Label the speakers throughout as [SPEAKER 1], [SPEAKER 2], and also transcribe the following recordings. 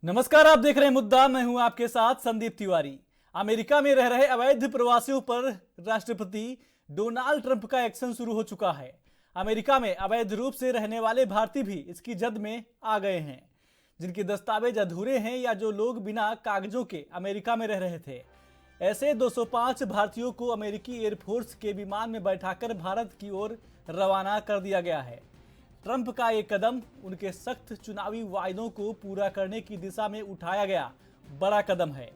[SPEAKER 1] नमस्कार, आप देख रहे हैं मुद्दा। मैं हूं आपके साथ संदीप तिवारी। अमेरिका में रह रहे अवैध प्रवासियों पर राष्ट्रपति डोनाल्ड ट्रंप का एक्शन शुरू हो चुका है। अमेरिका में अवैध रूप से रहने वाले भारतीय भी इसकी जद में आ गए हैं, जिनके दस्तावेज अधूरे हैं या जो लोग बिना कागजों के अमेरिका में रह रहे थे। ऐसे 205 भारतीयों को अमेरिकी एयरफोर्स के विमान में बैठाकर भारत की ओर रवाना कर दिया गया है। ट्रंप का ये कदम उनके सख्त चुनावी वायदों को पूरा करने की दिशा में उठाया गया बड़ा कदम है।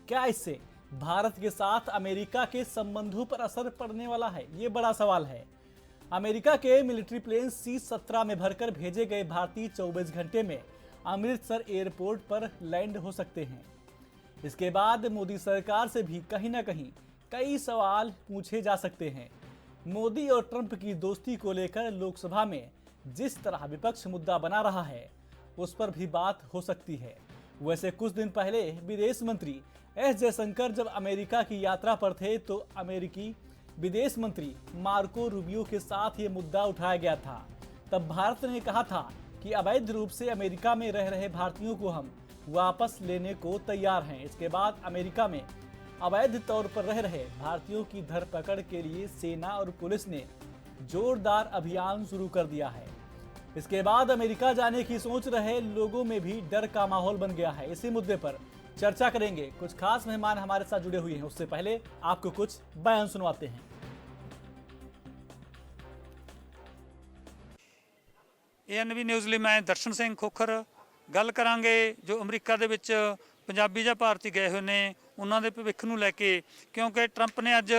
[SPEAKER 1] क्या इससे भारत के साथ अमेरिका के संबंधों पर असर पड़ने वाला है? ये बड़ा सवाल है। अमेरिका के मिलिट्री प्लेन C-17 में भरकर भेजे गए भारतीय 24 घंटे में अमृतसर एयरपोर्ट पर लैंड हो सकते हैं। इसके बाद मोदी सरकार से भी कहीं ना कहीं कई सवाल पूछे जा सकते हैं। मोदी और ट्रंप की दोस्ती को लेकर लोकसभा में जिस तरह विपक्ष मुद्दा बना रहा है, उस पर भी बात हो सकती है। वैसे कुछ दिन पहले विदेश मंत्री एस जयशंकर जब अमेरिका की यात्रा पर थे, तो अमेरिकी विदेश मंत्री मार्को रूबियो के साथ ये मुद्दा उठाया गया था। तब भारत ने कहा था कि अवैध रूप से अमेरिका में रह रहे भारतीयों को हम वापस लेने को तैयार हैं। इसके बाद अमेरिका में अवैध तौर पर रह रहे भारतीयों की धरपकड़ के लिए सेना और पुलिस ने जोरदार अभियान शुरू कर दिया है। इसके बाद अमेरिका जाने की सोच रहे लोगों में भी डर का माहौल बन गया है। इसी मुद्दे पर चर्चा करेंगे। कुछ खास मेहमान हमारे साथ जुड़े हुए हैं। उससे पहले आपको कुछ बयान सुनवाते हैं।
[SPEAKER 2] ANB ਨਿਊਜ਼ ਲਈ ਮੈਂ ਦਰਸ਼ਨ ਸਿੰਘ ਖੋਖਰ ਗੱਲ ਕਰਾਂਗੇ ਜੋ ਅਮਰੀਕਾ ਦੇ ਵਿੱਚ ਪੰਜਾਬੀ ਜਾਂ ਭਾਰਤੀ ਗਏ ਹੋਏ ਨੇ ਉਹਨਾਂ ਦੇ ਭਵਿੱਖ ਨੂੰ ਲੈ ਕੇ, ਕਿਉਂਕਿ ਟਰੰਪ ਨੇ ਅੱਜ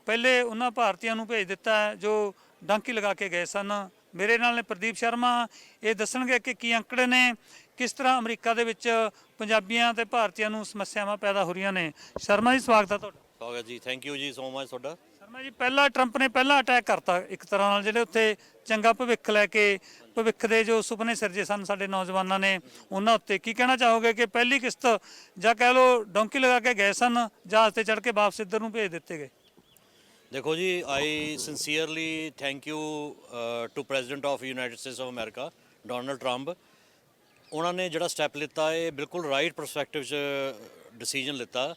[SPEAKER 2] ਪਹਿਲੇ ਉਹਨਾਂ ਭਾਰਤੀਆਂ ਨੂੰ ਭੇਜ ਦਿੱਤਾ ਜੋ ਡਾਂਕੀ ਲਗਾ ਕੇ ਗਏ ਸਨ। ਮੇਰੇ ਨਾਲ ਨੇ ਪ੍ਰਦੀਪ ਸ਼ਰਮਾ, ਇਹ ਦੱਸਣਗੇ ਕਿ ਕੀ ਅੰਕੜੇ ਨੇ, ਕਿਸ ਤਰ੍ਹਾਂ ਅਮਰੀਕਾ ਦੇ ਵਿੱਚ ਪੰਜਾਬੀਆਂ ਤੇ ਭਾਰਤੀਆਂ ਨੂੰ ਸਮੱਸਿਆਵਾਂ ਪੈਦਾ ਹੋ ਰਹੀਆਂ ਨੇ। ਸ਼ਰਮਾ ਜੀ, ਸਵਾਗਤ ਹੈ ਤੁਹਾਡਾ।
[SPEAKER 3] ਸਵਾਗਤ ਜੀ, ਥੈਂਕ ਯੂ ਜੀ ਸੋ ਮਚ ਤੁਹਾਡਾ।
[SPEAKER 2] ਸ਼ਰਮਾ ਜੀ, ਪਹਿਲਾਂ ਟਰੰਪ ਨੇ ਪਹਿਲਾਂ ਅਟੈਕ ਕਰਤਾ ਇੱਕ ਤਰ੍ਹਾਂ ਨਾਲ, ਜਿਹੜੇ ਉੱਥੇ ਚੰਗਾ ਭਵਿੱਖ ਲੈ ਕੇ ਭਵਿੱਖ ਦੇ ਜੋ ਸੁਪਨੇ ਸਿਰਜੇ ਸਨ ਸਾਡੇ ਨੌਜਵਾਨਾਂ ਨੇ, ਉਹਨਾਂ ਉੱਤੇ ਕੀ ਕਹਿਣਾ ਚਾਹੋਗੇ ਕਿ ਪਹਿਲੀ ਕਿਸ਼ਤ ਜਾਂ ਕਹਿ ਲਓ ਡੋਂਕੀ ਲਗਾ ਕੇ ਗਏ ਸਨ, ਜਹਾਜ਼ ਤੇ ਚੜ੍ਹ ਕੇ ਵਾਪਸ ਇੱਧਰ ਨੂੰ ਭੇਜ ਦਿੱਤੇ ਗਏ?
[SPEAKER 3] ਦੇਖੋ ਜੀ, I sincerely thank you to President of United States of America Donald Trump. ਉਹਨਾਂ ਨੇ ਜਿਹੜਾ ਸਟੈਪ ਲਿੱਤਾ, ਇਹ ਬਿਲਕੁਲ ਰਾਈਟ ਪਰਸਪੈਕਟਿਵ 'ਚ ਡਿਸੀਜਨ ਲਿੱਤਾ।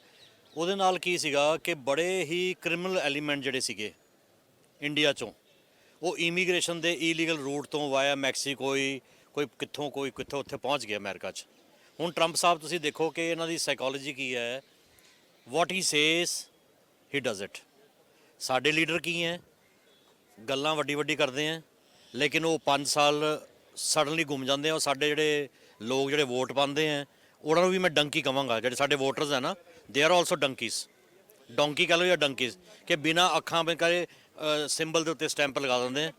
[SPEAKER 3] ਉਹਦੇ ਨਾਲ ਕੀ ਸੀਗਾ ਕਿ ਬੜੇ ਹੀ ਕ੍ਰਿਮੀਨਲ ਐਲੀਮੈਂਟ ਜਿਹੜੇ ਸੀਗੇ ਇੰਡੀਆ 'ਚੋਂ, ਉਹ ਇਮੀਗ੍ਰੇਸ਼ਨ ਦੇ ਇਲੀਗਲ ਰੂਟ ਤੋਂ ਵਾਇਆ ਮੈਕਸੀਕੋ ਕੋਈ ਕਿੱਥੋਂ ਉੱਥੇ ਪਹੁੰਚ ਗਿਆ ਅਮਰੀਕਾ 'ਚ। ਹੁਣ ਟਰੰਪ ਸਾਹਿਬ ਤੁਸੀਂ ਦੇਖੋ ਕਿ ਇਹਨਾਂ ਦੀ ਸਾਈਕੋਲੋਜੀ ਕੀ ਹੈ। ਵਾਟ ਹੀ ਸੇਜ਼ ਹੀ ਡਜ਼ ਇਟ। ਸਾਡੇ ਲੀਡਰ ਕੀ ਹੈ, ਗੱਲਾਂ ਵੱਡੀ ਕਰਦੇ ਆ, ਲੇਕਿਨ ਉਹ 5 ਸਾਲ ਸਡਨਲੀ ਗੁੰਮ ਜਾਂਦੇ ਆ। ਉਹ ਸਾਡੇ ਜਿਹੜੇ ਲੋਕ ਜਿਹੜੇ ਵੋਟ ਪਾਉਂਦੇ ਆ, ਉਹਨਾਂ ਨੂੰ ਵੀ ਮੈਂ ਡੰਕੀ ਕਹਾਂਗਾ। ਜਿਹੜੇ ਸਾਡੇ ਵੋਟਰਸ ਹੈ ਨਾ, ਦੇ ਆਰ ਆਲਸੋ ਡੰਕੀਜ਼। ਡੋਂਕੀ ਕਹਿ ਲਓ ਜਾਂ ਡੰਕੀਜ਼, ਕਿ ਬਿਨਾਂ ਅੱਖਾਂ ਕਰੇ ਸਿੰਬਲ ਦੇ ਉੱਤੇ ਸਟੈਂਪ ਲਗਾ ਦਿੰਦੇ ਆ।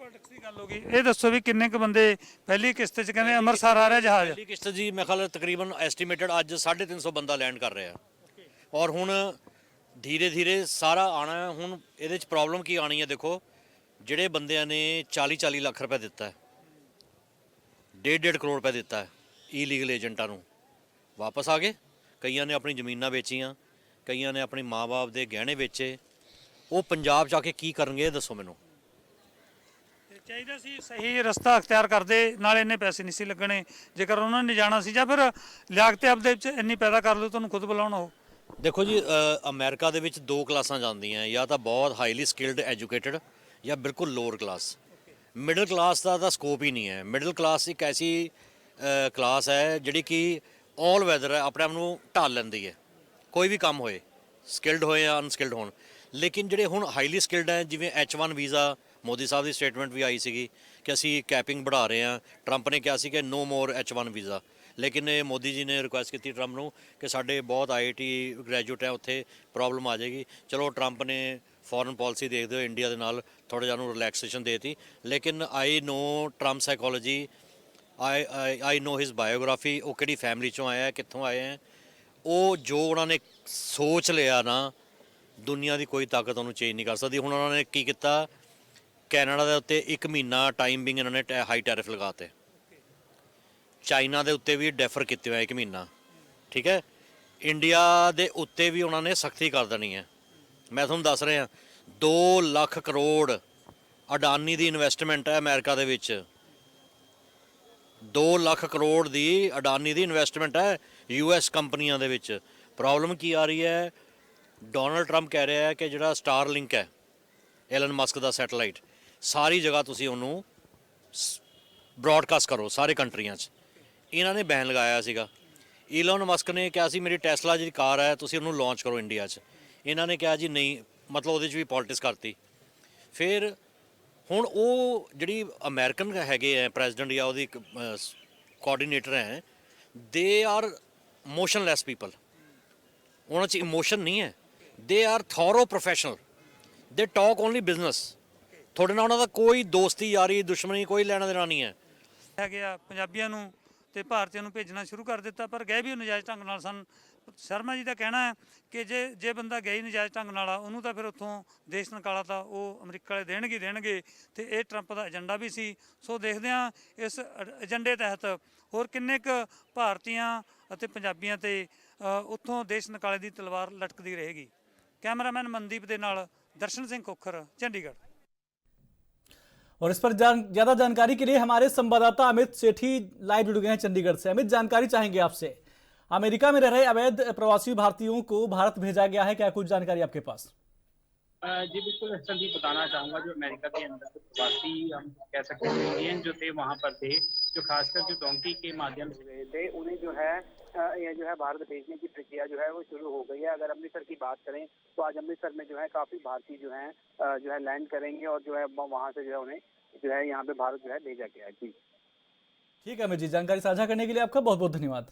[SPEAKER 2] ਗੱਲ ਹੋ ਗਈ। ਇਹ ਦੱਸੋ ਵੀ ਕਿੰਨੇ ਕੁ ਬੰਦੇ ਪਹਿਲੀ ਕਿਸ਼ਤ 'ਚ ਕਹਿੰਦੇ ਅੰਮ੍ਰਿਤਸਰ ਆ ਰਿਹਾ ਜਹਾਜ਼?
[SPEAKER 3] ਪਹਿਲੀ ਕਿਸ਼ਤ ਜੀ ਮੇਰੇ ਖਿਆਲ ਤਕਰੀਬਨ ਐਸਟੀਮੇਟਡ ਅੱਜ 350 ਬੰਦਾ ਲੈਂਡ ਕਰ ਰਿਹਾ। ਔਰ ਹੁਣ ਧੀਰੇ ਸਾਰਾ ਆਉਣਾ। ਹੁਣ ਇਹਦੇ 'ਚ ਪ੍ਰੋਬਲਮ ਕੀ ਆਉਣੀ ਹੈ, ਦੇਖੋ ਜਿਹੜੇ ਬੰਦਿਆਂ ਨੇ 40 ਲੱਖ ਰੁਪਏ ਦਿੱਤਾ ਹੈ, 1.5 ਕਰੋੜ ਰੁਪਏ ਦਿੱਤਾ ਹੈ ਇਲੀਗਲ ਏਜੰਟਾਂ ਨੂੰ, ਵਾਪਸ ਆ ਗਏ। ਕਈਆਂ ਨੇ ਆਪਣੀ ਜ਼ਮੀਨਾਂ ਵੇਚੀਆਂ, ਕਈਆਂ ਨੇ ਆਪਣੇ ਮਾਂ-ਬਾਪ ਦੇ ਗਹਿਣੇ ਵੇਚੇ। ਉਹ ਪੰਜਾਬ ਜਾ ਕੇ ਕੀ ਕਰਨਗੇ, ਇਹ ਦੱਸੋ ਮੈਨੂੰ।
[SPEAKER 2] ਚਾਹੀਦਾ ਸੀ ਸਹੀ ਰਸਤਾ ਅਖਤਿਆਰ ਕਰਦੇ, ਨਾਲ ਇੰਨੇ ਪੈਸੇ ਨਹੀਂ ਸੀ ਲੱਗਣੇ ਜੇਕਰ ਉਹਨਾਂ ਨੇ ਜਾਣਾ ਸੀ, ਜਾਂ ਫਿਰ ਲਿਆਕਤ ਆਪਦੇ ਵਿੱਚ ਇੰਨੀ ਪੈਦਾ ਕਰ ਲਓ ਤੁਹਾਨੂੰ ਖੁਦ ਬੁਲਾਉਣਾ ਹੋ।
[SPEAKER 3] ਦੇਖੋ ਜੀ, ਅਮਰੀਕਾ ਦੇ ਵਿੱਚ 2 ਕਲਾਸਾਂ ਜਾਂਦੀਆਂ, ਜਾਂ ਤਾਂ ਬਹੁਤ ਹਾਈਲੀ ਸਕਿਲਡ ਐਜੂਕੇਟਡ ਜਾਂ ਬਿਲਕੁਲ ਲੋਅਰ ਕਲਾਸ। ਮਿਡਲ ਕਲਾਸ ਦਾ ਤਾਂ ਸਕੋਪ ਹੀ ਨਹੀਂ ਹੈ। ਮਿਡਲ ਕਲਾਸ ਇੱਕ ਐਸੀ ਕਲਾਸ ਹੈ ਜਿਹੜੀ ਕਿ ਆਲ ਵੈਦਰ ਹੈ, ਆਪਣੇ ਆਪ ਨੂੰ ਢਾਲ ਲੈਂਦੀ ਹੈ, ਕੋਈ ਵੀ ਕੰਮ ਹੋਏ, ਸਕਿਲਡ ਹੋਏ ਜਾਂ ਅਨਸਕਿਲਡ ਹੋਣ। ਲੇਕਿਨ ਜਿਹੜੇ ਹੁਣ ਹਾਈਲੀ ਸਕਿਲਡ ਹੈ, ਜਿਵੇਂ H1 ਵੀਜ਼ਾ, ਮੋਦੀ ਸਾਹਿਬ ਦੀ ਸਟੇਟਮੈਂਟ ਵੀ ਆਈ ਸੀਗੀ ਕਿ ਅਸੀਂ ਕੈਪਿੰਗ ਵਧਾ ਰਹੇ ਹਾਂ। ਟਰੰਪ ਨੇ ਕਿਹਾ ਸੀ ਕਿ ਨੋ ਮੋਰ H1 ਵੀਜ਼ਾ, ਲੇਕਿਨ ਮੋਦੀ ਜੀ ਨੇ ਰਿਕੁਐਸਟ ਕੀਤੀ ਟਰੰਪ ਨੂੰ ਕਿ ਸਾਡੇ ਬਹੁਤ IIT ਗ੍ਰੈਜੂਏਟ ਹੈ, ਉੱਥੇ ਪ੍ਰੋਬਲਮ ਆ ਜਾਏਗੀ। ਚਲੋ ਟਰੰਪ ਨੇ ਫੋਰਨ ਪਾਲਿਸੀ ਦੇਖਦੇ ਹੋਏ ਇੰਡੀਆ ਦੇ ਨਾਲ ਥੋੜ੍ਹਾ ਜਿਹਾ ਨੂੰ ਰਿਲੈਕਸੇਸ਼ਨ ਦੇ ਦਿੱਤੀ। ਲੇਕਿਨ ਆਈ ਨੋ ਟਰੰਪ ਸਾਈਕੋਲੋਜੀ, ਆਈ ਨੋ ਹਿਸ ਬਾਇਓਗ੍ਰਾਫੀ। ਉਹ ਕਿਹੜੀ ਫੈਮਿਲੀ 'ਚੋਂ ਆਇਆ, ਕਿੱਥੋਂ ਆਏ ਹੈ। ਉਹ ਜੋ ਉਹਨਾਂ ਨੇ ਸੋਚ ਲਿਆ ਨਾ, ਦੁਨੀਆ ਦੀ ਕੋਈ ਤਾਕਤ ਉਹਨੂੰ ਚੇਂਜ ਨਹੀਂ ਕਰ ਸਕਦੀ। ਹੁਣ ਉਹਨਾਂ ਨੇ ਕੀ ਕੀਤਾ, ਕੈਨੇਡਾ ਦੇ ਉੱਤੇ 1 ਮਹੀਨਾ ਟਾਈਮ ਬਿੰਗ ਇਹਨਾਂ ਨੇ ਹਾਈ ਟੈਰਿਫ ਲਗਾਤੇ। ਚਾਈਨਾ ਦੇ ਉੱਤੇ ਵੀ ਡੈਫਰ ਕੀਤੇ ਹੋਏ 1 ਮਹੀਨਾ, ਠੀਕ ਹੈ। ਇੰਡੀਆ ਦੇ ਉੱਤੇ ਵੀ ਉਹਨਾਂ ਨੇ ਸਖਤੀ ਕਰ ਦੇਣੀ ਹੈ। ਮੈਂ ਤੁਹਾਨੂੰ ਦੱਸ ਰਿਹਾ, 2 ਲੱਖ ਕਰੋੜ ਅਡਾਨੀ ਦੀ ਇਨਵੈਸਟਮੈਂਟ ਹੈ ਅਮਰੀਕਾ ਦੇ ਵਿੱਚ। 2 ਲੱਖ ਕਰੋੜ ਦੀ ਅਡਾਨੀ ਦੀ ਇਨਵੈਸਟਮੈਂਟ ਹੈ। US ਕੰਪਨੀਆਂ ਦੇ ਵਿੱਚ ਪ੍ਰੋਬਲਮ ਕੀ ਆ ਰਹੀ ਹੈ? ਡੋਨਲਡ ਟਰੰਪ ਕਹਿ ਰਿਹਾ ਹੈ ਕਿ ਜਿਹੜਾ ਸਟਾਰਲਿੰਕ ਹੈ ਐਲਨ ਮਸਕ ਦਾ ਸੈਟੇਲਾਈਟ, ਸਾਰੀ ਜਗ੍ਹਾ ਤੁਸੀਂ ਉਹਨੂੰ ਬ੍ਰੌਡਕਾਸਟ ਕਰੋ ਸਾਰੇ ਕੰਟਰੀਆਂ 'ਚ। ਇਹਨਾਂ ਨੇ ਬੈਨ ਲਗਾਇਆ ਸੀਗਾ। ਈਲਨ ਮਸਕ ਨੇ ਕਿਹਾ ਸੀ ਮੇਰੀ ਟੈਸਲਾ ਜਿਹੜੀ ਕਾਰ ਹੈ ਤੁਸੀਂ ਉਹਨੂੰ ਲਾਂਚ ਕਰੋ ਇੰਡੀਆ 'ਚ। ਇਹਨਾਂ ਨੇ ਕਿਹਾ ਜੀ ਨਹੀਂ, ਮਤਲਬ ਉਹਦੇ 'ਚ ਵੀ ਪੋਲਿਟਿਕਸ ਕਰਤੀ। ਫਿਰ ਹੁਣ ਉਹ ਜਿਹੜੀ ਅਮਰੀਕਨ ਹੈਗੇ ਹੈ ਪ੍ਰੈਜ਼ੀਡੈਂਟ ਜਾਂ ਉਹਦੀ ਕੋਆਰਡੀਨੇਟਰ ਹੈ, ਦੇ ਆਰ ਮੋਸ਼ਨਲੈਸ ਪੀਪਲ। ਉਹਨਾਂ 'ਚ ਇਮੋਸ਼ਨ ਨਹੀਂ ਹੈ। ਦੇ ਆਰ ਥੋਰੋ ਪ੍ਰੋਫੈਸ਼ਨਲ, ਦੇ ਟਾਕ ਓਨਲੀ ਬਿਜ਼ਨਸ। ਤੁਹਾਡੇ ਨਾਲ ਉਹਨਾਂ ਦਾ ਕੋਈ ਦੋਸਤੀ ਯਾਰੀ ਦੁਸ਼ਮਣੀ ਕੋਈ ਲੈਣਾ ਦੇਣਾ ਨਹੀਂ ਹੈ।
[SPEAKER 2] ਹੈਗੇ ਆ ਪੰਜਾਬੀਆਂ ਨੂੰ ਤੇ ਭਾਰਤੀਆਂ ਨੂੰ ਭੇਜਣਾ ਸ਼ੁਰੂ ਕਰ ਦਿੱਤਾ, ਪਰ ਗਏ ਵੀ ਉਹ ਨਜਾਇਜ਼ ਢੰਗ ਨਾਲ ਸਨ। ਸ਼ਰਮਾ ਜੀ ਦਾ ਕਹਿਣਾ ਹੈ ਕਿ ਜੇ ਬੰਦਾ ਗਿਆ ਹੀ ਨਜਾਇਜ਼ ਢੰਗ ਨਾਲ ਉਹਨੂੰ ਤਾਂ ਫਿਰ ਉੱਥੋਂ ਦੇਸ਼ ਨਿਕਾਲਾ ਤਾਂ ਉਹ ਅਮਰੀਕਾ ਵਾਲੇ ਦੇਣਗੇ ਤੇ ਇਹ ਟਰੰਪ ਦਾ ਏਜੰਡਾ ਵੀ ਸੀ। ਸੋ ਦੇਖਦੇ ਹਾਂ ਇਸ ਏਜੰਡੇ ਤਹਿਤ ਹੋਰ ਕਿੰਨੇ ਕੁ ਭਾਰਤੀਆਂ ਅਤੇ ਪੰਜਾਬੀਆਂ ਤੇ ਉੱਥੋਂ ਦੇਸ਼ ਨਿਕਾਲੇ ਦੀ ਤਲਵਾਰ ਲਟਕਦੀ ਰਹੇਗੀ। ਕੈਮਰਾਮੈਨ ਮਨਦੀਪ ਦੇ ਨਾਲ ਦਰਸ਼ਨ ਸਿੰਘ ਖੋਖਰ, चंडीगढ़।
[SPEAKER 1] और इस पर ज्यादा जानकारी के लिए हमारे संवाददाता अमित सेठी लाइव जुड़ गए हैं चंडीगढ़ से। अमित, जानकारी चाहेंगे आपसे, अमेरिका में रह रहे अवैध प्रवासी भारतीयों को भारत भेजा गया है, क्या कुछ जानकारी आपके पास?
[SPEAKER 4] जी बिल्कुल संदीप, बताना चाहूँगा जो अमेरिका के अंदर प्रवासी हम कह सकते हैं इंडियन जो थे वहाँ पर थे, जो खासकर जो डोंकी के माध्यम से गए थे, उन्हें जो है ये जो है भारत भेजने की प्रक्रिया जो है वो शुरू हो गई है। अगर अमृतसर की बात करें तो आज अमृतसर में जो है काफ़ी भारतीय जो है लैंड करेंगे और जो है वहाँ से जो है उन्हें जो है यहाँ पे भारत जो है भेजा गया है। जी
[SPEAKER 1] ठीक है अमित जी, जानकारी साझा करने के लिए आपका बहुत बहुत धन्यवाद।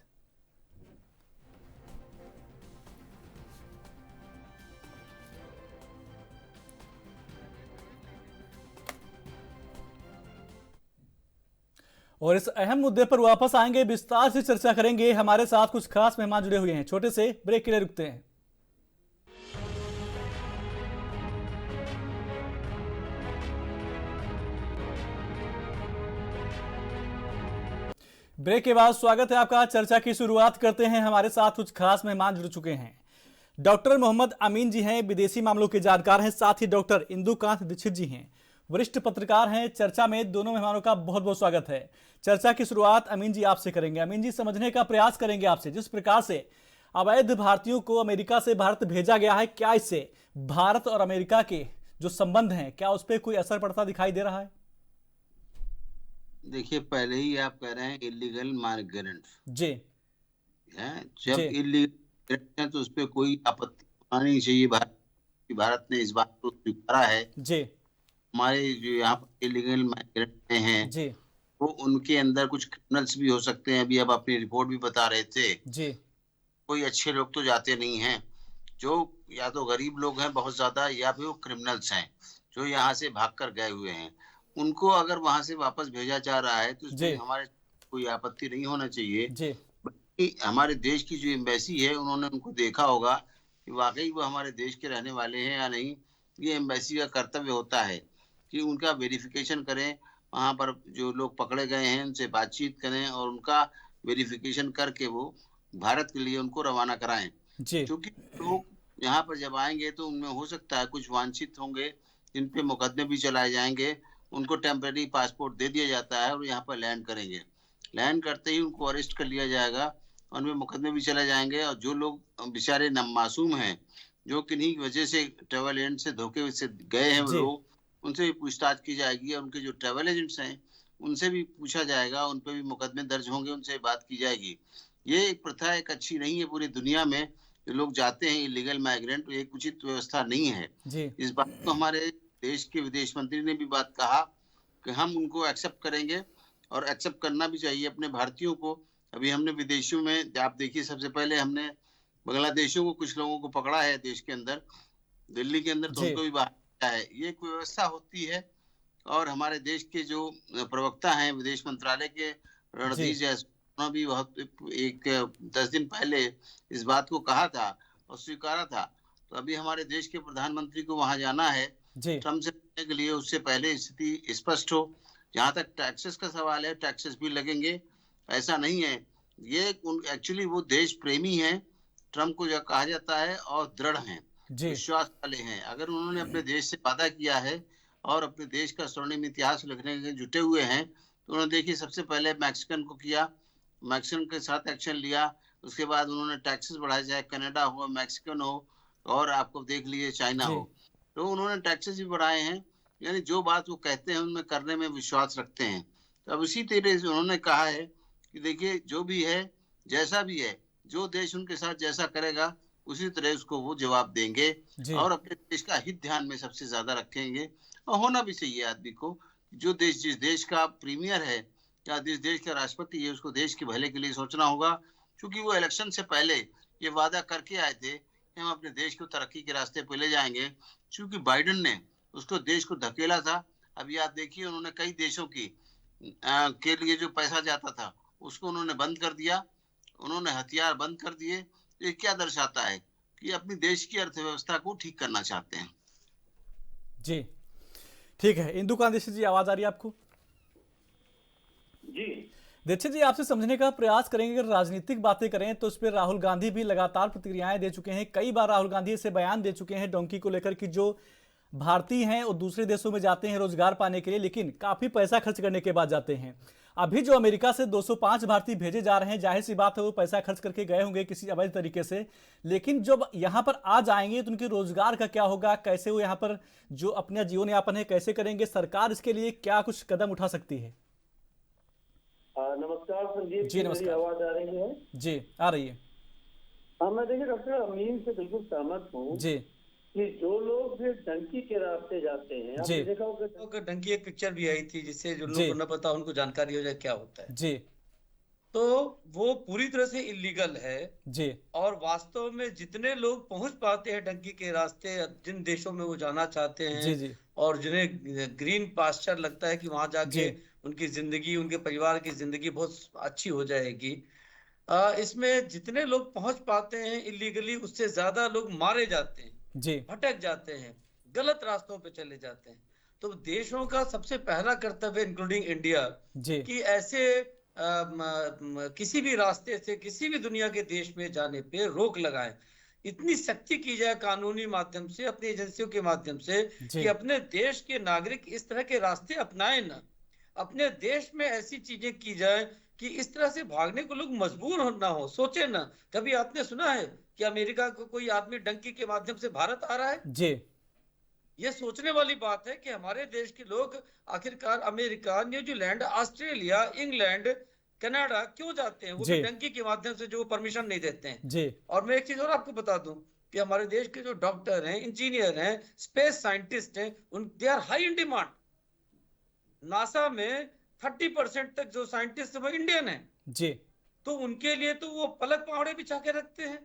[SPEAKER 1] और इस अहम मुद्दे पर वापस आएंगे, विस्तार से चर्चा करेंगे। हमारे साथ कुछ खास मेहमान जुड़े हुए हैं। छोटे से ब्रेक के लिए रुकते हैं। ब्रेक के बाद स्वागत है आपका। चर्चा की शुरुआत करते हैं। हमारे साथ कुछ खास मेहमान जुड़ चुके हैं। डॉक्टर मोहम्मद अमीन जी हैं, विदेशी मामलों के जानकार हैं। साथ ही डॉक्टर इंदुकांत दीक्षित जी हैं, वरिष्ठ पत्रकार हैं। चर्चा में दोनों मेहमानों का बहुत बहुत स्वागत है। चर्चा की शुरुआत अमीन जी आपसे करेंगे। अमीन जी, समझने का प्रयास करेंगे आपसे, जिस प्रकार से अवैध भारतीयों को अमेरिका से भारत भेजा गया है, क्या इससे भारत और अमेरिका के जो संबंध हैं, क्या उस पर कोई असर पड़ता दिखाई दे रहा है?
[SPEAKER 5] देखिए, पहले ही आप कह रहे हैं इलीगल माइग्रेंट
[SPEAKER 1] जी
[SPEAKER 5] है। जब
[SPEAKER 1] जी
[SPEAKER 5] इलीगल है तो उस पर कोई आपत्ति आनी चाहिए। भारत ने इस बात को स्वीकारा है।
[SPEAKER 1] जी
[SPEAKER 5] हमारे जो यहाँ पर इलीगल माइग्रेंट हैं
[SPEAKER 1] जी
[SPEAKER 5] वो उनके अंदर कुछ क्रिमिनल्स भी हो सकते हैं। अभी आप अपनी रिपोर्ट भी बता रहे थे।
[SPEAKER 1] जी
[SPEAKER 5] कोई अच्छे लोग तो जाते नहीं हैं, जो या तो गरीब लोग हैं बहुत ज्यादा, या फिर वो क्रिमिनल्स हैं जो यहाँ से भागकर गए हुए हैं। उनको अगर वहां से वापस भेजा जा रहा है तो उसमें हमारे कोई आपत्ति नहीं होना चाहिए।
[SPEAKER 1] जी
[SPEAKER 5] बल्कि हमारे देश की जो एम्बेसी है, उन्होंने उनको देखा होगा कि वाकई वो हमारे देश के रहने वाले हैं या नहीं। ये एम्बेसी का कर्तव्य होता है कि उनका वेरिफिकेशन करें, वहाँ पर जो लोग पकड़े गए हैं उनसे बातचीत करें और उनका वेरिफिकेशन करके वो भारत के लिए उनको रवाना कराएं।
[SPEAKER 1] जी
[SPEAKER 5] क्योंकि लोग यहाँ पर जब आएंगे तो उनमें हो सकता है कुछ वांछित होंगे, जिन पे मुकदमे भी चलाए जाएंगे। उनको टेम्परेरी पासपोर्ट दे दिया जाता है और यहाँ पर लैंड करेंगे। लैंड करते ही उनको अरेस्ट कर लिया जाएगा, उनमें मुकदमे भी चले जाएंगे। और जो लोग बेचारे मासूम हैं, जो किन्हीं वजह से ट्रेवल एजेंट से धोखे से गए हैं, वो लोग, उनसे भी पूछताछ की जाएगी। और उनके जो ट्रेवल एजेंट्स हैं उनसे भी पूछा जाएगा, उन पर भी मुकदमे दर्ज होंगे, उनसे बात की जाएगी। ये एक प्रथा एक अच्छी नहीं है। पूरी दुनिया में जो लोग जाते हैं इलीगल माइग्रेंट, एक उचित व्यवस्था नहीं है। इस बात को हमारे देश के विदेश मंत्री ने भी बात कहा कि हम उनको एक्सेप्ट करेंगे और एक्सेप्ट करना भी चाहिए अपने भारतीयों को। अभी हमने विदेशों में, आप देखिए, सबसे पहले हमने बांग्लादेशियों को, कुछ लोगों को पकड़ा है देश के अंदर, दिल्ली के अंदर, तो उनको भी बाहर किया है। ये एक व्यवस्था होती है। और हमारे देश के जो प्रवक्ता हैं विदेश मंत्रालय के, रणधीर जयसवाल, भी बहुत 10 दिन पहले इस बात को कहा था और स्वीकारा था। तो अभी हमारे देश के प्रधानमंत्री को वहां जाना है ट्रम्प से मिलने के लिए। उससे पहले स्थिति स्पष्ट हो। जहां तक टैक्सेस का सवाल है, टैक्सेस भी लगेंगे, ऐसा नहीं है। ये एक्चुअली वो देश प्रेमी हैं, ट्रम्प को जो कहा जाता है, और दृढ़ हैं, विश्वास वाले हैं। अगर उन्होंने अपने देश से वादा किया है और अपने देश का स्वर्णिम इतिहास लिखने के जुटे हुए हैं, तो उन्होंने देखिए सबसे पहले मैक्सिकन को किया, मैक्सिकन के साथ एक्शन लिया, उसके बाद उन्होंने टैक्सेस बढ़ाए, चाहे कनाडा हो, मैक्सिकन हो, और आपको देख लीजिए चाइना
[SPEAKER 1] जी।
[SPEAKER 5] हो, तो उन्होंने टैक्सेस भी बढ़ाए हैं। यानी जो बात वो कहते हैं उनमें करने में विश्वास रखते हैं। तो अब इसी तरह से उन्होंने कहा है कि देखिए जो भी है, जैसा भी है, जो देश उनके साथ जैसा करेगा उसी तरह उसको वो जवाब देंगे,
[SPEAKER 1] जी।
[SPEAKER 5] और अपने देश का हित ध्यान में सबसे ज्यादा रखेंगे। और होना भी चाहिए आदमी को, जो देश जिस देश का प्रीमियर है या जिस देश का राष्ट्रपति है उसको देश के भले के लिए सोचना होगा, क्योंकि वो इलेक्शन से पहले ये वादा करके आए थे कि हम अपने देश को तरक्की के रास्ते पे ले जाएंगे। क्योंकि बाइडेन ने उसको देश को धकेला था। अभी आप देखिए उन्होंने कई देशों की के लिए जो पैसा जाता था उसको उन्होंने बंद कर दिया, उन्होंने हथियार बंद कर दिए। ये क्या दर्शाता है कि अपनी देश की अर्थव्यवस्था को ठीक करना चाहते हैं।
[SPEAKER 1] जी ठीक है। इंदु कांदेशी जी, आवाज आ रही है आपको?
[SPEAKER 6] जी
[SPEAKER 1] दीक्षित जी, आपसे समझने का प्रयास करेंगे। अगर राजनीतिक बातें करें तो इस पर राहुल गांधी भी लगातार प्रतिक्रियाएं दे चुके हैं। कई बार राहुल गांधी ऐसे बयान दे चुके हैं डोंकी को लेकर कि जो भारतीय हैं वो दूसरे देशों में जाते हैं रोजगार पाने के लिए, लेकिन काफी पैसा खर्च करने के बाद जाते हैं। अभी जो अमेरिका से 205 भारतीय भेजे जा रहे हैं, जाहिर सी बात है वो पैसा खर्च करके गए होंगे किसी अवैध तरीके से, लेकिन जब यहाँ पर आ जाएंगे तो उनके रोजगार का क्या होगा? कैसे वो यहाँ पर जो अपना जीवन यापन है कैसे करेंगे? सरकार इसके लिए क्या कुछ कदम उठा सकती है?
[SPEAKER 6] नमस्कार संदीप
[SPEAKER 1] जी, नमस्कार।
[SPEAKER 6] मेरी आवाज आ रही है?
[SPEAKER 1] जी आ रही है।
[SPEAKER 6] हाँ, मैं देखिए डॉक्टर अमीन से बिल्कुल सहमत हूँ
[SPEAKER 1] जी
[SPEAKER 6] कि जो लोग फिर डंकी के रास्ते जाते हैं,
[SPEAKER 1] जी।
[SPEAKER 6] आपने देखा होगा कि
[SPEAKER 7] डंकी एक पिक्चर भी आई थी जिससे जो
[SPEAKER 1] जी।
[SPEAKER 7] लोग को न पता उनको जानकारी हो जाए क्या होता है।
[SPEAKER 1] जी
[SPEAKER 7] तो वो पूरी तरह से इलीगल है।
[SPEAKER 1] जी
[SPEAKER 7] और वास्तव में जितने लोग पहुंच पाते हैं डंकी के रास्ते, जिन देशों में वो जाना चाहते
[SPEAKER 1] जी
[SPEAKER 7] हैं
[SPEAKER 1] जी
[SPEAKER 7] और जिन्हें ग्रीन पास्चर लगता है कि वहां जाके
[SPEAKER 1] जी।
[SPEAKER 7] उनकी जिंदगी, उनके परिवार की जिंदगी बहुत अच्छी हो जाएगी, इसमें जितने लोग पहुंच पाते हैं इलीगली, उससे ज्यादा लोग मारे जाते हैं,
[SPEAKER 1] जी
[SPEAKER 7] भटक जाते हैं, गलत रास्तों पे चले जाते हैं। तो देशों का सबसे पहला कर्तव्य, इंक्लूडिंग इंडिया,
[SPEAKER 1] जी
[SPEAKER 7] कि ऐसे किसी भी रास्ते से किसी भी दुनिया के देश में जाने पे रोक लगाएं। इतनी सख्ती की जाए कानूनी माध्यम से, अपनी एजेंसियों के माध्यम से,
[SPEAKER 1] जी।
[SPEAKER 7] कि अपने देश के नागरिक इस तरह के रास्ते अपनाएं ना। अपने देश में ऐसी चीजें की जाए कि इस तरह से भागने को लोग मजबूर ना हो, सोचे ना। कभी आपने सुना है कि अमेरिका को कोई आदमी डंकी के माध्यम से भारत आ रहा है?
[SPEAKER 1] जी
[SPEAKER 7] ये सोचने वाली बात है कि हमारे देश के लोग आखिरकार America, New Zealand, Australia, England, Canada क्यों जाते हैं? वो
[SPEAKER 1] जी।
[SPEAKER 7] भी डंकी के माध्यम से, जो परमिशन नहीं देते हैं।
[SPEAKER 1] जी
[SPEAKER 7] और मैं एक चीज और आपको बता दूं कि हमारे देश के जो डॉक्टर हैं, इंजीनियर हैं, स्पेस साइंटिस्ट हैं, उन they are high in demand. NASA में 30% तक जो साइंटिस्ट वो इंडियन हैं।
[SPEAKER 1] जी
[SPEAKER 7] तो उनके लिए तो वो पलक पहाड़े बिछा के रखते हैं,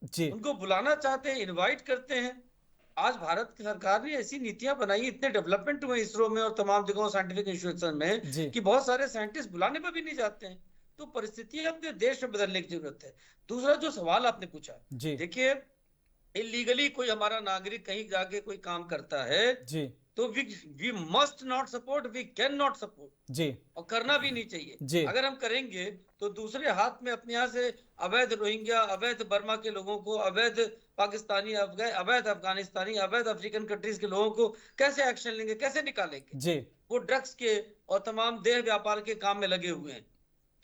[SPEAKER 1] जी
[SPEAKER 7] उनको बुलाना चाहते हैं, इनवाइट करते हैं। आज भारत की सरकार ने ऐसी नीतियां बनाई, इतने डेवलपमेंट हुए इसरो में और तमाम जगहों साइंटिफिक इंस्टीट्यूशन में,
[SPEAKER 1] जी।
[SPEAKER 7] कि बहुत सारे साइंटिस्ट बुलाने पर भी नहीं जाते हैं। तो परिस्थितियां अपने देश में बदलने की जरूरत है। दूसरा जो सवाल आपने पूछा,
[SPEAKER 1] जी
[SPEAKER 7] देखिए, इलीगली कोई हमारा नागरिक कहीं जाके कोई काम करता है
[SPEAKER 1] जी
[SPEAKER 7] तो we must not support, we can not support,
[SPEAKER 1] जी
[SPEAKER 7] और करना भी नहीं चाहिए।
[SPEAKER 1] जी।
[SPEAKER 7] अगर हम करेंगे तो दूसरे हाथ में अपने यहाँ से अवैध रोहिंग्या, अवैध बर्मा के लोगों को, अवैध पाकिस्तानी, अवैध अफगानिस्तानी, अवैध अफ्रीकन कंट्रीज के लोगों को कैसे एक्शन लेंगे, कैसे निकालेंगे?
[SPEAKER 1] जी
[SPEAKER 7] वो ड्रग्स के और तमाम देह व्यापार के काम में लगे हुए हैं।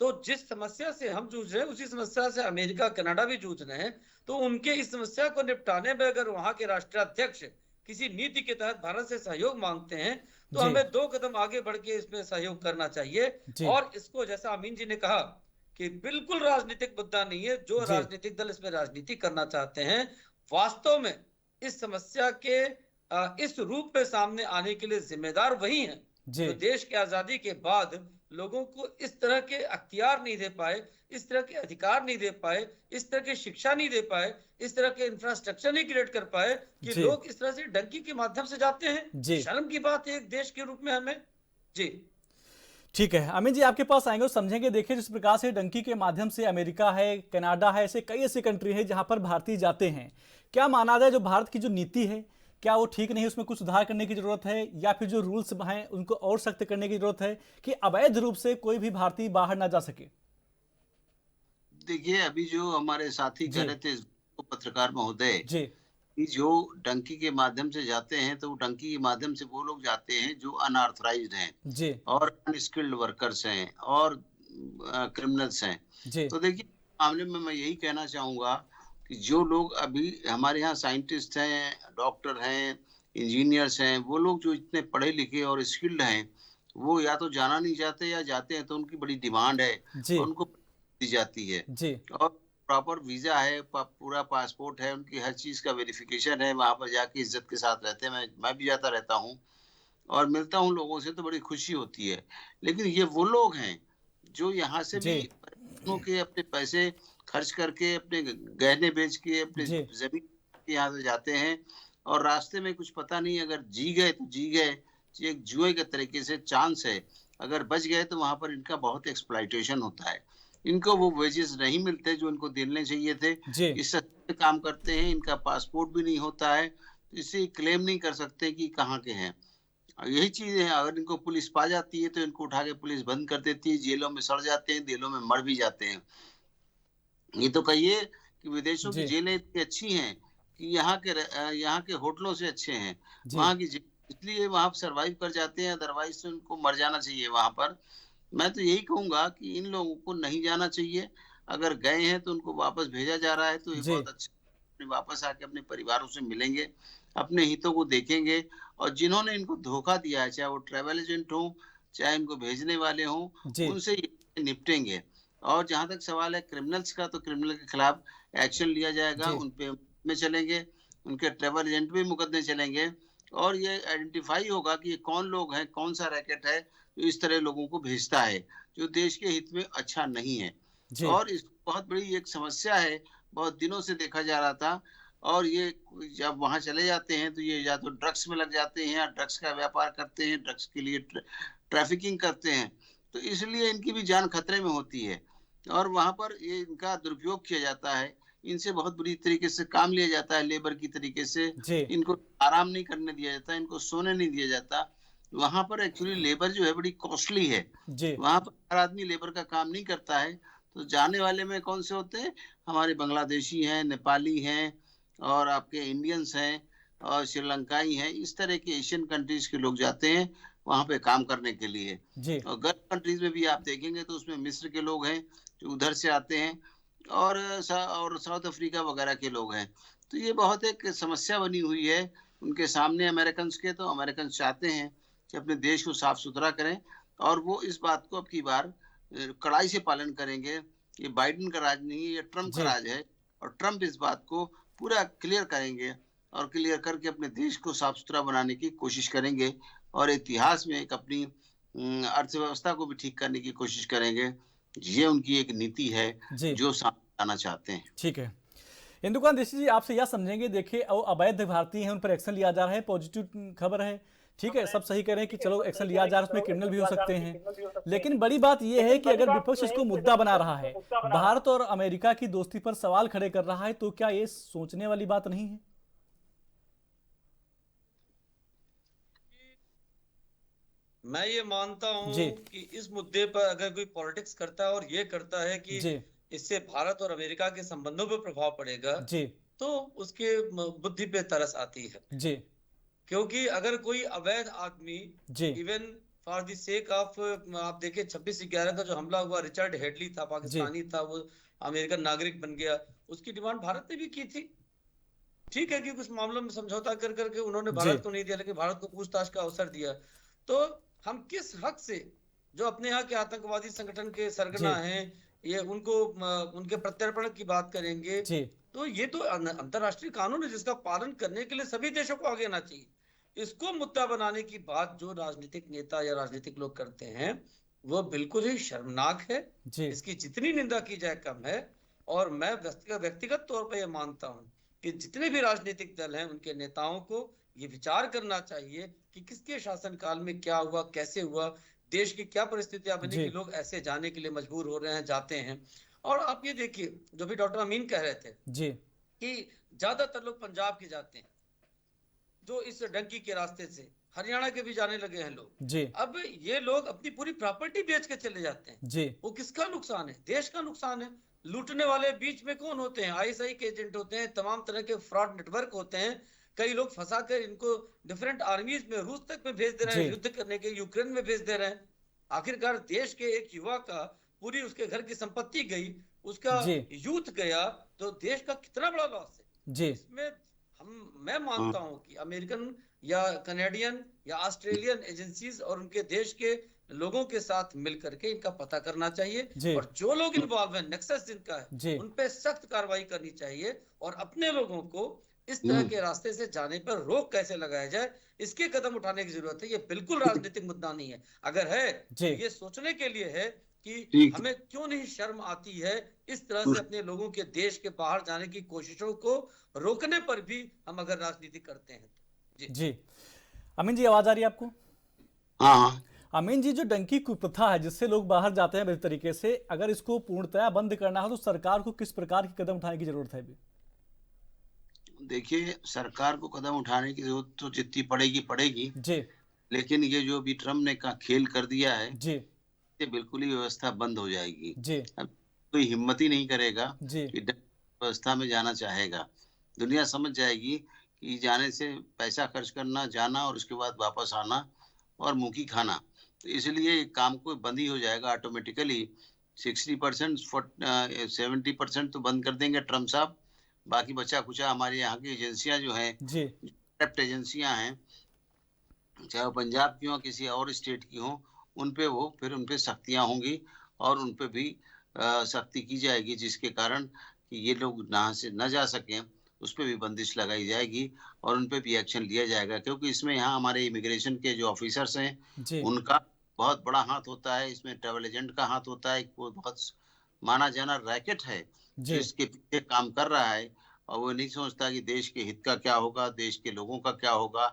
[SPEAKER 7] तो जिस समस्या से हम जूझ रहे हैं उसी समस्या से अमेरिका, कनाडा भी जूझ रहे हैं। तो उनके इस समस्या को निपटाने में अगर वहां के राष्ट्राध्यक्ष किसी नीति के तहत भारत से सहयोग मांगते हैं तो
[SPEAKER 1] जी।
[SPEAKER 7] हमें 2 कदम आगे बढ़ के इसमें सहयोग करना चाहिए।
[SPEAKER 1] जी।
[SPEAKER 7] और इसको, जैसा अमीन जी ने कहा, कि बिल्कुल राजनीतिक मुद्दा नहीं है। जो
[SPEAKER 1] जी।
[SPEAKER 7] राजनीतिक दल इसमें राजनीति करना चाहते हैं, वास्तव में इस समस्या के इस रूप में सामने आने के लिए जिम्मेदार वही हैं
[SPEAKER 1] जी।
[SPEAKER 7] जो देश की आजादी के बाद लोगों को इस तरह के अख्तियार नहीं दे पाए, इस तरह के अधिकार नहीं दे पाए, इस तरह की शिक्षा नहीं दे पाए, इस तरह के इंफ्रास्ट्रक्चर नहीं क्रिएट कर पाए, कि
[SPEAKER 1] जी।
[SPEAKER 7] लोग इस तरह से डंकी के माध्यम से जाते हैं।
[SPEAKER 1] जी।
[SPEAKER 7] शर्म की बात है एक देश के रूप में हमें। जी
[SPEAKER 1] ठीक है, अमित जी आपके पास आएंगे और समझेंगे। देखिए, जिस प्रकार से डंकी के माध्यम से अमेरिका है, कनाडा है, ऐसे कई ऐसी कंट्री है जहां पर भारतीय जाते हैं। क्या माना जाए जो भारत की जो नीति है, क्या वो ठीक नहीं, उसमें कुछ सुधार करने की जरूरत है, या फिर जो रूल्स हैं उनको और सख्त करने की जरूरत है कि अवैध रूप से कोई भी भारतीय बाहर ना जा सके?
[SPEAKER 5] देखिए अभी जो हमारे साथी
[SPEAKER 1] जी।
[SPEAKER 5] कह रहे थे पत्रकार महोदय,
[SPEAKER 1] जी
[SPEAKER 5] कि जो डंकी के माध्यम से जाते हैं तो डंकी के माध्यम से वो लोग जाते हैं जो अनऑथराइज्ड हैं
[SPEAKER 1] जी
[SPEAKER 5] और अनस्किल्ड वर्कर्स हैं और क्रिमिनल्स हैं।
[SPEAKER 1] जी
[SPEAKER 5] तो देखिए मामले में मैं यही कहना चाहूंगा कि जो लोग अभी हमारे यहाँ साइंटिस्ट हैं, डॉक्टर हैं, इंजीनियर्स हैं, वो लोग जो इतने पढ़े लिखे और स्किल्ड हैं, वो या तो जाना नहीं चाहते या जाते हैं तो उनकी बड़ी डिमांड है
[SPEAKER 1] जी
[SPEAKER 5] और उनको दी जाती है।
[SPEAKER 1] जी
[SPEAKER 5] और प्रॉपर वीजा है, पूरा पासपोर्ट है, उनकी हर चीज का वेरिफिकेशन है, वहां पर जाके इज्जत के साथ रहते हैं। मैं भी जाता रहता हूँ और मिलता हूँ लोगों से, तो बड़ी खुशी होती है। लेकिन ये वो लोग हैं जो यहाँ से
[SPEAKER 1] जी
[SPEAKER 5] भी के अपने पैसे खर्च करके, अपने गहने बेच के, अपने
[SPEAKER 1] जी
[SPEAKER 5] जमीन के यहाँ से जाते हैं और रास्ते में कुछ पता नहीं, अगर जी गए तो जी गए, एक जुए के तरीके से चांस है, अगर बच गए तो वहां पर इनका बहुत एक्सप्लॉइटेशन होता है। इनको वो वेजेस नहीं मिलते जो इनको देने चाहिए थे।
[SPEAKER 1] जी
[SPEAKER 5] इस सस्ते काम करते हैं, इनका पासपोर्ट भी नहीं होता है, तो इससे क्लेम नहीं कर सकते कि कहाँ के हैं। और यही चीज है, अगर इनको पुलिस पा जाती है तो इनको उठा के पुलिस बंद कर देती है, जेलों में सड़ जाते हैं, जेलों में मर भी जाते हैं। ये तो कहिए कि विदेशों की
[SPEAKER 1] जी
[SPEAKER 5] जेलें इतनी अच्छी हैं कि यहाँ के होटलों से अच्छे हैं
[SPEAKER 1] जी
[SPEAKER 5] वहाँ की इसलिए वहाँ सरवाइव कर जाते हैं, अदरवाइज तो उनको मर जाना चाहिए वहां पर। मैं तो यही कहूंगा कि इन लोगों को नहीं जाना चाहिए। अगर गए हैं तो उनको वापस भेजा जा रहा है तो ये
[SPEAKER 1] जी
[SPEAKER 5] बहुत अच्छा, वापस आके अपने परिवारों से मिलेंगे, अपने हितों को देखेंगे। और जिन्होंने इनको धोखा दिया है, चाहे वो ट्रैवल एजेंट हो, चाहे इनको भेजने वाले हों,
[SPEAKER 1] जी
[SPEAKER 5] उनसे ये निपटेंगे। और जहां तक सवाल है क्रिमिनल्स का, तो क्रिमिनल के खिलाफ एक्शन लिया जाएगा,
[SPEAKER 1] जी
[SPEAKER 5] उन पे में चलेंगे, उनके ट्रैवल एजेंट भी मुकदमे चलेंगे और ये आइडेंटिफाई होगा कि ये कौन लोग हैं, कौन सा रैकेट है जो इस तरह लोगों को भेजता है, जो देश के हित में अच्छा नहीं है।
[SPEAKER 1] जी
[SPEAKER 5] और इस बहुत बड़ी एक समस्या है, बहुत दिनों से देखा जा रहा था। और ये जब वहां चले जाते हैं तो ये या तो ड्रग्स में लग जाते हैं या ड्रग्स का व्यापार करते हैं, ड्रग्स के लिए ट्रैफिकिंग करते हैं, तो इसलिए इनकी भी जान खतरे में होती है और वहां पर ये इनका दुरुपयोग किया जाता है। इनसे बहुत बुरी तरीके से काम लिया जाता है, लेबर की तरीके से।
[SPEAKER 1] जी
[SPEAKER 5] इनको आराम नहीं करने दिया जाता, इनको सोने नहीं दिया जाता। वहां पर एक्चुअली लेबर जो है बड़ी कॉस्टली है,
[SPEAKER 1] जी
[SPEAKER 5] वहां पर हर आदमी लेबर का काम नहीं करता है। तो जाने वाले में कौन से होते हैं, हमारे बांग्लादेशी हैं, नेपाली हैं और आपके इंडियंस हैं और श्रीलंकाई हैं, इस तरह के एशियन कंट्रीज के लोग जाते हैं वहां पे काम करने के लिए।
[SPEAKER 1] जी
[SPEAKER 5] और गल्फ कंट्रीज में भी आप देखेंगे तो उसमें मिस्र के लोग हैं जो उधर से आते हैं और साउथ अफ्रीका वगैरह के लोग हैं। तो ये बहुत एक समस्या बनी हुई है उनके सामने अमेरिकन के। तो अमेरिकन चाहते हैं कि अपने देश को साफ सुथरा करें और वो इस बात को अब की बार कड़ाई से पालन करेंगे। ये बाइडेन का राज नहीं है, ये ट्रम्प का
[SPEAKER 1] जी
[SPEAKER 5] राज है और ट्रम्प इस बात को पूरा क्लियर करेंगे और क्लियर करके अपने देश को साफ सुथरा बनाने की कोशिश करेंगे और इतिहास में एक अपनी अर्थव्यवस्था को भी ठीक करने की कोशिश करेंगे। ये उनकी एक नीति है
[SPEAKER 1] जी
[SPEAKER 5] जो सामने आना चाहते हैं।
[SPEAKER 1] ठीक है। इंदुकान देशी जी, आपसे यह समझेंगे, देखिए वो अवैध भारतीय हैं, उन पर एक्शन लिया जा रहा है, पॉजिटिव खबर है, ठीक है, सब सही कह रहे हैं कि चलो एक्शन लिया जा रहा है, उसमें क्रिमिनल भी हो सकते हैं। लेकिन बड़ी बात यह है कि अगर विपक्ष इसको मुद्दा बना रहा है, भारत और अमेरिका की दोस्ती पर सवाल खड़े कर रहा है, तो क्या ये सोचने वाली बात नहीं है?
[SPEAKER 7] मैं ये मानता हूं
[SPEAKER 1] जी
[SPEAKER 7] कि इस मुद्दे पर अगर कोई पॉलिटिक्स करता है और ये करता है कि
[SPEAKER 1] जी
[SPEAKER 7] इससे भारत और अमेरिका के संबंधों पर प्रभाव पड़ेगा,
[SPEAKER 1] जी
[SPEAKER 7] तो उसके बुद्धि पे तरस आती है।
[SPEAKER 1] जी
[SPEAKER 7] क्योंकि अगर कोई अवैध आदमी,
[SPEAKER 1] जी
[SPEAKER 7] even for the sake of, आप देखिए 26/11 का जो हमला हुआ, रिचर्ड हेडली था, पाकिस्तानी था, वो अमेरिकन नागरिक बन गया, उसकी डिमांड भारत ने भी की थी। ठीक है कि कुछ मामलों में समझौता कर करके उन्होंने भारत को नहीं दिया, लेकिन भारत को पूछताछ का अवसर दिया। तो हम किस हक से, जो अपने यहाँ के आतंकवादी संगठन के सरगना हैं, ये उनको उनके प्रत्यर्पण की बात करेंगे?
[SPEAKER 1] जी
[SPEAKER 7] तो ये तो अंतरराष्ट्रीय कानून है जिसका पालन करने के लिए सभी देशों को आगे आना चाहिए। इसको मुद्दा बनाने की बात जो राजनीतिक नेता या राजनीतिक लोग करते हैं वो बिल्कुल ही शर्मनाक है।
[SPEAKER 1] जी
[SPEAKER 7] इसकी जितनी निंदा की जाए कम है। और मैं व्यक्तिगत तौर पर यह मानता हूं कि जितने भी राजनीतिक दल हैं उनके नेताओं को ये विचार करना चाहिए कि किसके शासनकाल में क्या हुआ, कैसे हुआ, देश की क्या परिस्थितियां बनी कि लोग ऐसे जाने के लिए मजबूर हो रहे हैं, जाते हैं। और आप ये देखिए, जो भी डॉक्टर अमीन कह रहे थे
[SPEAKER 1] जी
[SPEAKER 7] कि ज्यादातर लोग पंजाब के जाते हैं, जो इस डंकी के रास्ते से हरियाणा के भी जाने लगे हैं लोग।
[SPEAKER 1] जी
[SPEAKER 7] अब ये लोग अपनी पूरी प्रॉपर्टी बेच के चले जाते हैं।
[SPEAKER 1] जी
[SPEAKER 7] वो किसका नुकसान है? देश का नुकसान है। लूटने वाले बीच में कौन होते हैं? आईएसआई के एजेंट होते हैं, तमाम तरह के फ्रॉड नेटवर्क होते हैं। कई लोग फंसा कर इनको डिफरेंट आर्मीज में, रूस तक में भेज दे रहे हैं, युद्ध करने के, यूक्रेन में भेज दे रहे हैं। आखिरकार देश के एक युवा का पूरी उसके घर की संपत्ति गई, उसका
[SPEAKER 1] जी
[SPEAKER 7] यूथ गया, तो देश का कितना बड़ा लॉस है।
[SPEAKER 1] जी
[SPEAKER 7] इसमें मैं मानता हूं कि अमेरिकन या कनेडियन या ऑस्ट्रेलियन एजेंसीज और उनके देश के लोगों के साथ मिलकर के इनका पता करना चाहिए,
[SPEAKER 1] जी
[SPEAKER 7] और जो लोग इन्वॉल्व हैं, नेक्सस जिनका है,
[SPEAKER 1] जी
[SPEAKER 7] उन पे सख्त कार्रवाई करनी चाहिए, और अपने लोगों को इस तरह के रास्ते से जाने पर रोक कैसे लगाया जाए, इसके कदम उठाने की जरूरत है। ये बिल्कुल राजनीतिक मुद्दा नहीं है। अगर है तो
[SPEAKER 1] जी
[SPEAKER 7] ये सोचने के लिए है कि
[SPEAKER 5] ठीक
[SPEAKER 7] हमें क्यों नहीं शर्म आती है इस तरह से अपने लोगों के देश के बाहर जाने की कोशिशों को रोकने पर भी हम अगर राजनीति करते हैं तो। जी
[SPEAKER 1] जी। अमीन जी, आवाज आ रही है आपको?
[SPEAKER 5] हाँ हाँ।
[SPEAKER 1] अमीन जी, जो डंकी कुप्रथा है जिससे लोग बाहर जाते हैं बेहतर तरीके से, अगर इसको पूर्णतया बंद करना हो तो सरकार को किस प्रकार के कदम उठाने की जरूरत है अभी?
[SPEAKER 5] देखिए, सरकार को कदम उठाने की जरूरत तो जितनी पड़ेगी पड़ेगी,
[SPEAKER 1] जी
[SPEAKER 5] लेकिन ये जो अभी ट्रम्प ने का खेल कर दिया है,
[SPEAKER 1] जी
[SPEAKER 5] ये बिल्कुल ही व्यवस्था बंद हो जाएगी।
[SPEAKER 1] जी
[SPEAKER 5] अब कोई हिम्मत ही नहीं करेगा
[SPEAKER 1] जी
[SPEAKER 5] कि व्यवस्था में जाना चाहेगा। दुनिया समझ जाएगी कि जाने से पैसा खर्च करना, जाना और उसके बाद वापस आना और मुंह की खाना। तो इसलिए काम को बंद ही हो जाएगा ऑटोमेटिकली। 60% 70% तो बंद कर देंगे ट्रम्प साहब। बाकी बचा कुचा हमारे यहाँ की एजेंसियां जो हैं,
[SPEAKER 1] जी
[SPEAKER 5] करप्ट एजेंसियां हैं, चाहे वो पंजाब की हो किसी और स्टेट की हो, उन पे वो फिर उन पे सख्तियां होंगी और उन पे भी सख्ती की जाएगी, जिसके कारण कि ये लोग यहाँ से न जा सकें, उस पे भी बंदिश लगाई जाएगी और उन पे भी एक्शन लिया जाएगा। क्योंकि इसमें यहाँ हमारे इमिग्रेशन के जो ऑफिसर्स हैं,
[SPEAKER 1] जी
[SPEAKER 5] उनका बहुत बड़ा हाथ होता है, इसमें ट्रैवल एजेंट का हाथ होता है। वो बहुत माना जाना रैकेट है जो
[SPEAKER 1] जी
[SPEAKER 5] इसके पीछे काम कर रहा है, और वो नहीं सोचता कि देश के हित का क्या होगा, देश के लोगों का क्या होगा,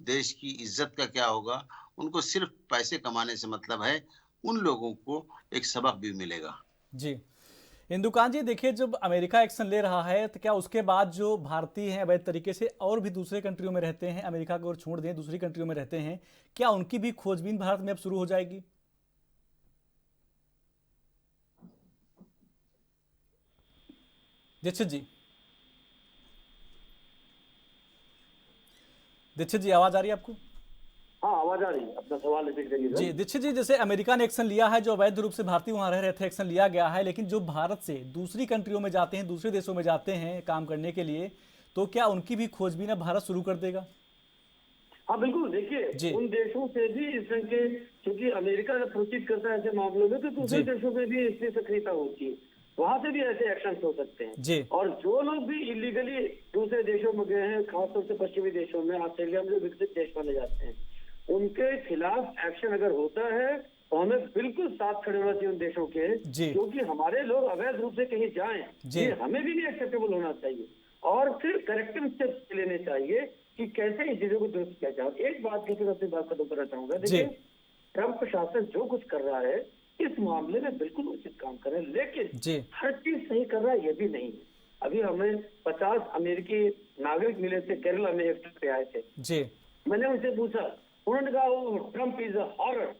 [SPEAKER 5] देश की इज्जत का क्या होगा। उनको सिर्फ पैसे कमाने से मतलब है। उन लोगों को एक सबक भी मिलेगा।
[SPEAKER 1] जी। इंदुकान जी, देखिए, जब अमेरिका एक्शन ले रहा है तो क्या उसके बाद जो भारतीय हैं अवैध तरीके से और भी दूसरे कंट्रियों में रहते हैं, अमेरिका को और छोड़ दें दूसरी कंट्रियों में रहते हैं, क्या उनकी भी खोजबीन भारत में अब शुरू हो जाएगी? दीक्षित जी, दीक्षित जी, आवाज आ रही है आपको?
[SPEAKER 6] हाँ, आवाज आ रही है। अपना सवाल रिपीट करिए सर।
[SPEAKER 1] जी दीक्षित जी, जैसे अमेरिका ने एक्शन लिया है, जो अवैध रूप से भारतीय वहां रह रहे थे, एक्शन लिया गया है, लेकिन जो भारत से दूसरी कंट्रियों में जाते हैं, दूसरे देशों में जाते हैं काम करने के लिए, तो क्या उनकी भी खोजबीन अब भारत शुरू कर देगा?
[SPEAKER 6] हाँ बिल्कुल,
[SPEAKER 1] जी।
[SPEAKER 6] देखिए उन देशों से भी इस तरह के, क्योंकि अमेरिका जब प्रोसीड करता है ऐसे मामलों में, तो दूसरे
[SPEAKER 1] जी।
[SPEAKER 6] देशों में भी इसकी सक्रियता होती है, वहां से भी ऐसे एक्शन हो सकते हैं।
[SPEAKER 1] जी
[SPEAKER 6] और जो लोग भी इलीगली दूसरे देशों में गए हैं, खासतौर से पश्चिमी देशों में, ऑस्ट्रेलिया में जो विकसित देश माने जाते हैं, उनके खिलाफ एक्शन अगर होता है तो हमें बिल्कुल साथ खड़े होना चाहिए उन देशों के,
[SPEAKER 1] जी।
[SPEAKER 6] क्योंकि हमारे लोग अवैध रूप से कहीं जाएं,
[SPEAKER 1] जी।
[SPEAKER 6] ये हमें भी नहीं एक्सेप्टेबल होना चाहिए। और फिर करेक्टिव स्टेप्स लेने चाहिए कि कैसे इन चीजों को दुरुस्त किया जाए। एक बात लेकर अपनी बात खत्म करना चाहूंगा। देखिए, ट्रम्प प्रशासन जो कुछ कर रहा है इस मामले में बिल्कुल उचित काम कर रहे हैं, लेकिन
[SPEAKER 1] जी
[SPEAKER 6] हर चीज सही कर रहा है ये भी नहीं है। अभी हमें 50 अमेरिकी नागरिक मिले थे, केरला में एक ट्रिप पे आए थे।
[SPEAKER 1] जी
[SPEAKER 6] मैंने उनसे पूछा, उन्होंने कहा Trump is a horror,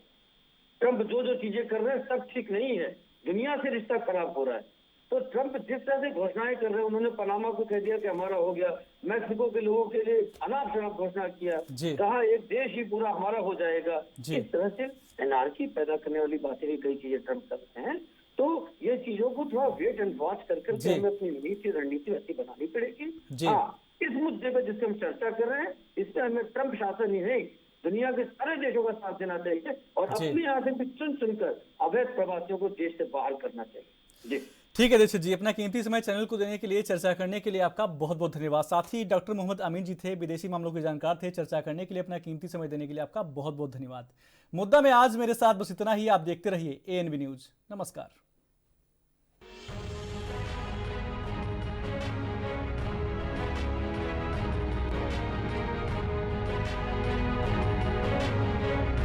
[SPEAKER 6] Trump जो जो चीजें कर रहे हैं सब ठीक नहीं है, दुनिया से रिश्ता खराब हो रहा है। तो ट्रम्प जिस तरह से घोषणाएं कर रहे हैं, उन्होंने पनामा को कह दिया कि हमारा हो गया, मैक्सिको के लोगों के लिए अनाप शनाप घोषणा किया,
[SPEAKER 1] जी।
[SPEAKER 6] कहा एक देश ही पूरा हमारा हो जाएगा।
[SPEAKER 1] जी।
[SPEAKER 6] इस तरह से एनार्की पैदा करने वाली बातें भी कई चीजें ट्रम्प करते हैं। तो ये चीजों को थोड़ा वेट एंड वॉच करके
[SPEAKER 1] जी।
[SPEAKER 6] हमें अपनी नीति रणनीति ऐसी बनानी पड़ेगी।
[SPEAKER 1] जी।
[SPEAKER 6] हाँ, इस मुद्दे पे जिससे हम चर्चा कर रहे हैं, इस पे हमें ट्रम्प शासन ही नहीं, दुनिया के सारे देशों का साथ देना चाहिए और
[SPEAKER 1] जी।
[SPEAKER 6] अपने यहाँ से भी चुन चुनकर अवैध प्रवासियों को देश से बाहर करना चाहिए। जी
[SPEAKER 1] ठीक है दीक्षित जी, अपना कीमती समय चैनल को देने के लिए, चर्चा करने के लिए आपका बहुत बहुत धन्यवाद। साथ ही डॉक्टर मोहम्मद अमीन जी थे, विदेशी मामलों के जानकार थे, चर्चा करने के लिए अपना कीमती समय देने के लिए आपका बहुत बहुत धन्यवाद। मुद्दा में आज मेरे साथ बस इतना ही। आप देखते रहिए ANB न्यूज। नमस्कार।